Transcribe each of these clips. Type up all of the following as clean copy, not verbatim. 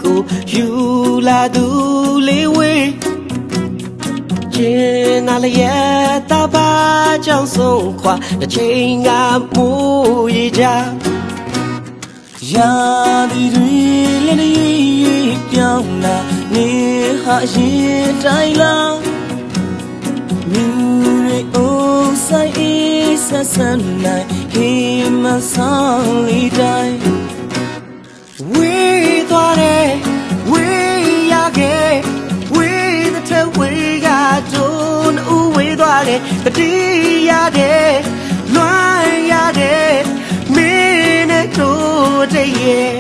ကိုယူလာသူလေးဝေးကျင်းနာလျက်တာပါကြောင့်ဆုံးခွာတစ်ချိန်ကမိုးရကြရာဒီတွေလည်းရေးပြောင်းလာနေဟာရင်တိုင်းလာမြူရီအိုဆိုင်အေးဆက်ဆန်းနိုင်ဟေးမဆောင်လီတိုင်းဝေးသွားတယ်ဝေးရခဲ့ဝေးတဲ့ထဝေးကတွန်းဦးဝေးသွားတယ်တတိရတယ်လွှမ်းရတယ်မင်းနဲ့တို့တည်းရဲ့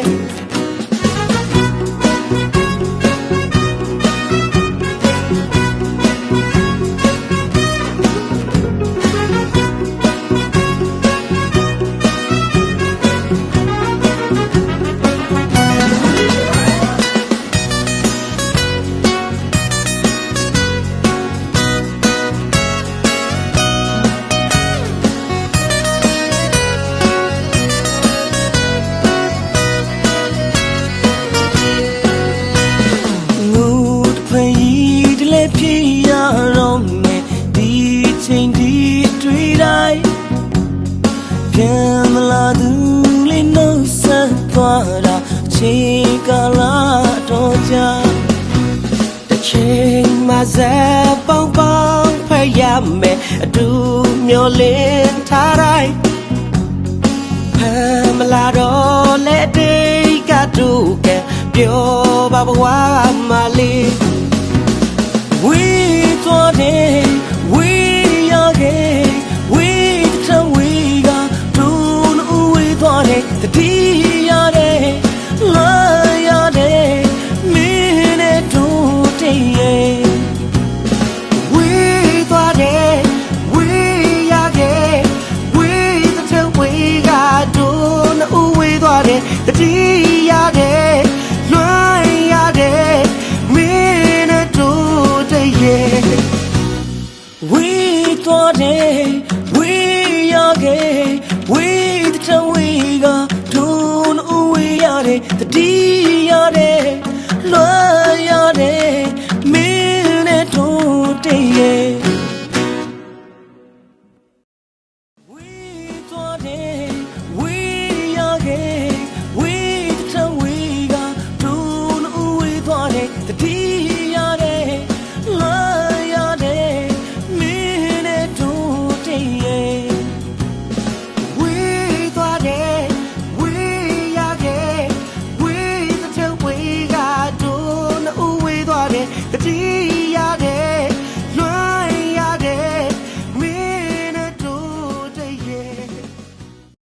ဖြစ်ရတော့မယ်ဒီချိန်ဒီတွေ့တိုင်းပြန်မလာသူလေးနှုတ်ဆက်သွားတာချိန်ကာလတော့ကြာတစ်ချိန်မှဇက်ပေါင်းပေါင်းဖက်ရမယ်အတူမျောလင်းထားတိုင်းဖမ်းမလာတော့လေတိတ်ကတို့ကပြောပါဘဝမလေးWe thought it, we are gay, we the we got don't we thought it, the tea are day, lie are day, minute to day. We thought it, we are gay, we the we got don't we thought it, the tea are day, lie are day, minute to We thought it, we are gay, we the we got don't we are the D are day, lie are day, minute to day. We thought it, we are gay, we the we got don't we thought the D